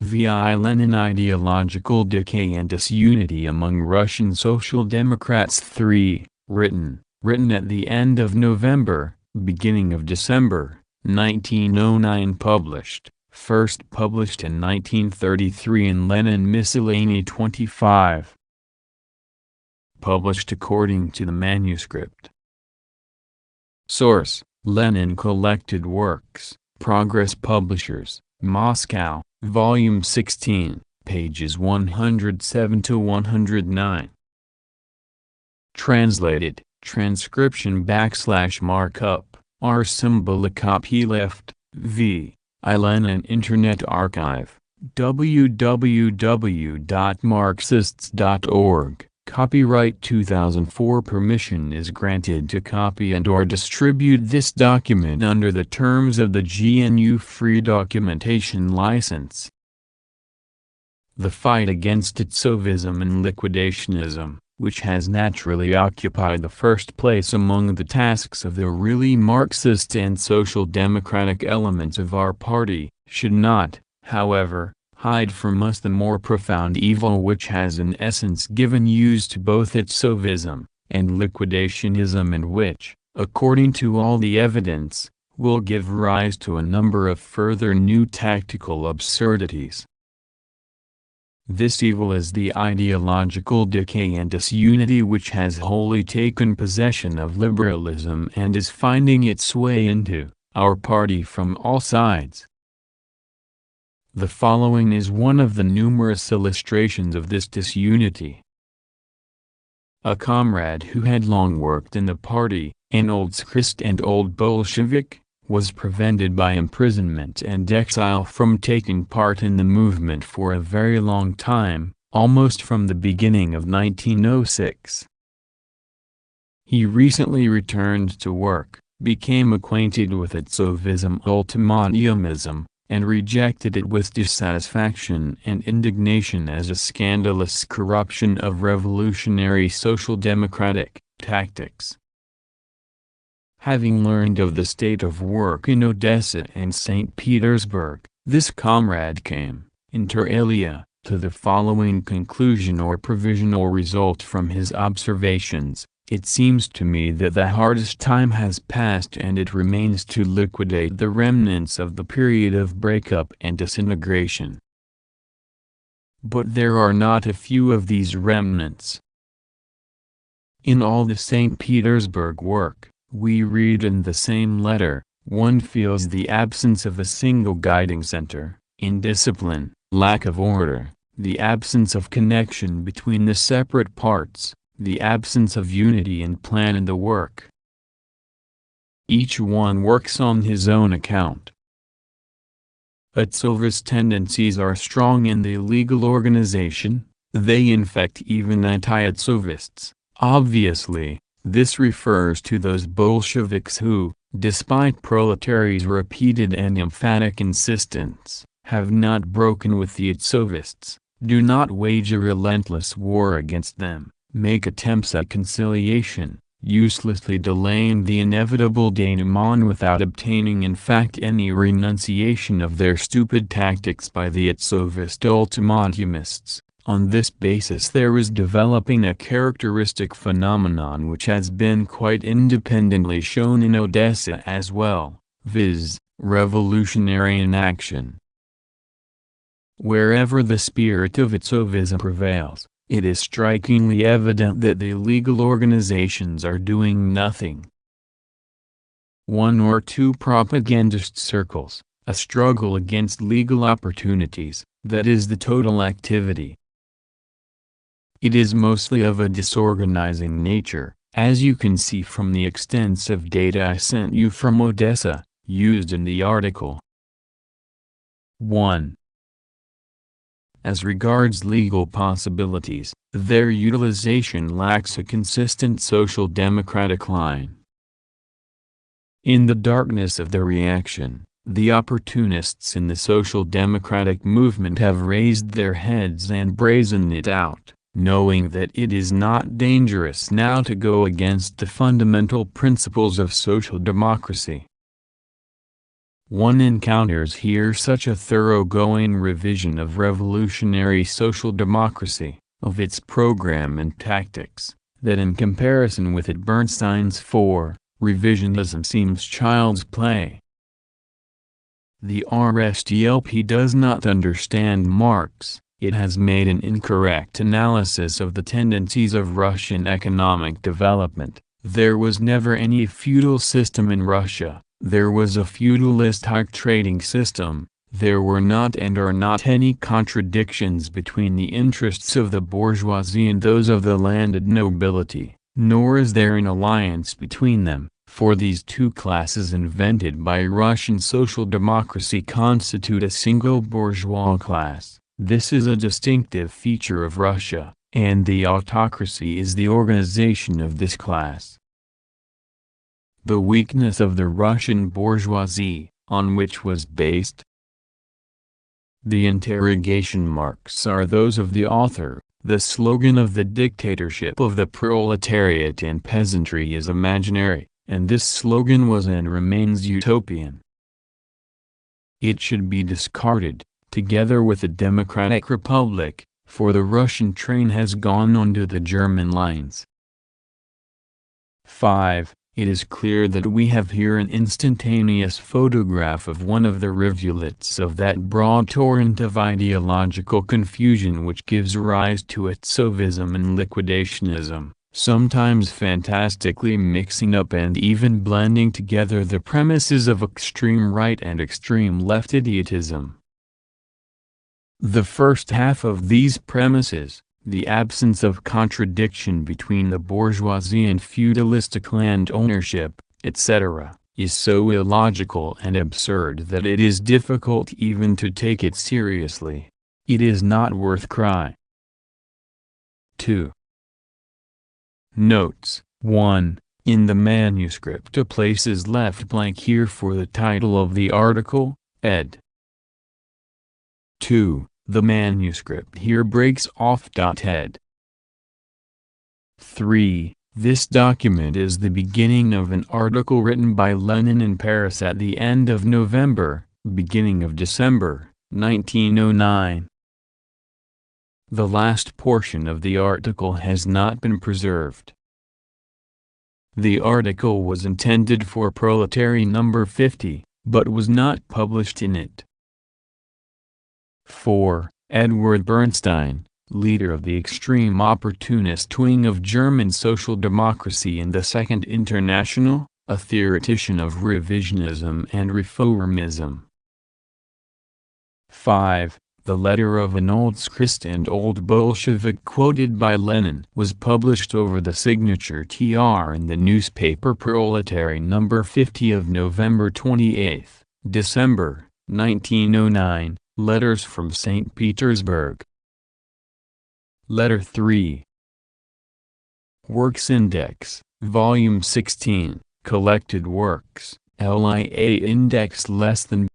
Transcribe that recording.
via Lenin Ideological Decay and Disunity among Russian Social Democrats 3, written at the end of November, beginning of December, 1909 first published in 1933 in Lenin Miscellany 25. Published according to the manuscript. Source: Lenin Collected Works, Progress Publishers, Moscow, Volume 16, pages 107 to 109. Translated, transcription / markup, R symbolic copy left, v. I Lenin Internet Archive, www.marxists.org. Copyright 2004. Permission is granted to copy and/or distribute this document under the terms of the GNU Free Documentation License. The fight against Itsovism and liquidationism, which has naturally occupied the first place among the tasks of the really Marxist and social democratic elements of our party, should not, however, hide from us the more profound evil which has in essence given use to both Itsovism and liquidationism, and which, according to all the evidence, will give rise to a number of further new tactical absurdities. This evil is the ideological decay and disunity which has wholly taken possession of liberalism and is finding its way into our party from all sides. The following is one of the numerous illustrations of this disunity. A comrade who had long worked in the party, an old Tsarist and old Bolshevik, was prevented by imprisonment and exile from taking part in the movement for a very long time, almost from the beginning of 1906. He recently returned to work, became acquainted with Itsovism ultimatism, and rejected it with dissatisfaction and indignation as a scandalous corruption of revolutionary social democratic tactics. Having learned of the state of work in Odessa and St. Petersburg, this comrade came, inter alia, to the following conclusion or provisional result from his observations: it seems to me that the hardest time has passed and it remains to liquidate the remnants of the period of breakup and disintegration. But there are not a few of these remnants. In all the St. Petersburg work, we read in the same letter, one feels the absence of a single guiding center, in discipline, lack of order, the absence of connection between the separate parts, the absence of unity and plan in the work. Each one works on his own account. Itsova's tendencies are strong in the legal organization, they infect even anti-Itsovists. Obviously, this refers to those Bolsheviks who, despite proletarians' repeated and emphatic insistence, have not broken with the Itsovists, do not wage a relentless war against them, make attempts at conciliation, uselessly delaying the inevitable denouement without obtaining in fact any renunciation of their stupid tactics by the Itsovist ultimatumists. On this basis there is developing a characteristic phenomenon which has been quite independently shown in Odessa as well, viz., revolutionary inaction. Wherever the spirit of Itsovism prevails, it is strikingly evident that the legal organizations are doing nothing. One or two propagandist circles, a struggle against legal opportunities, that is the total activity. It is mostly of a disorganizing nature, as you can see from the extensive data I sent you from Odessa, used in the article. 1. As regards legal possibilities, their utilization lacks a consistent social democratic line. In the darkness of the reaction, the opportunists in the social democratic movement have raised their heads and brazened it out, knowing that it is not dangerous now to go against the fundamental principles of social democracy. One encounters here such a thoroughgoing revision of revolutionary social democracy, of its program and tactics, that in comparison with it Bernstein's 4, revisionism seems child's play. The RSDLP does not understand Marx. It has made an incorrect analysis of the tendencies of Russian economic development. There was never any feudal system in Russia. There was a feudalist trading system. There were not and are not any contradictions between the interests of the bourgeoisie and those of the landed nobility, nor is there an alliance between them, for these two classes invented by Russian social democracy constitute a single bourgeois class. This is a distinctive feature of Russia, and the autocracy is the organization of this class. The weakness of the Russian bourgeoisie, on which was based the interrogation marks are those of the author. The slogan of the dictatorship of the proletariat and peasantry is imaginary, and this slogan was and remains utopian. It should be discarded, together with the Democratic Republic, for the Russian train has gone onto the German lines. 5. It is clear that we have here an instantaneous photograph of one of the rivulets of that broad torrent of ideological confusion which gives rise to etsovism and liquidationism, sometimes fantastically mixing up and even blending together the premises of extreme right and extreme left idiotism. The first half of these premises, the absence of contradiction between the bourgeoisie and feudalistic land ownership, etc., is so illogical and absurd that it is difficult even to take it seriously. It is not worth cry. 2. Notes. 1. In the manuscript a place is left blank here for the title of the article, ed. 2. The manuscript here breaks off. Ed. 3. This document is the beginning of an article written by Lenin in Paris at the end of November, beginning of December, 1909. The last portion of the article has not been preserved. The article was intended for Proletary number 50, but was not published in it. 4. Edward Bernstein, leader of the extreme opportunist wing of German social democracy in the Second International, a theoretician of revisionism and reformism. 5. The letter of an old Tsarist and old Bolshevik quoted by Lenin was published over the signature TR in the newspaper Proletary number 50 of November 28, December, 1909. Letters from St. Petersburg. Letter 3. Works Index, Volume 16, Collected Works, LIA Index less than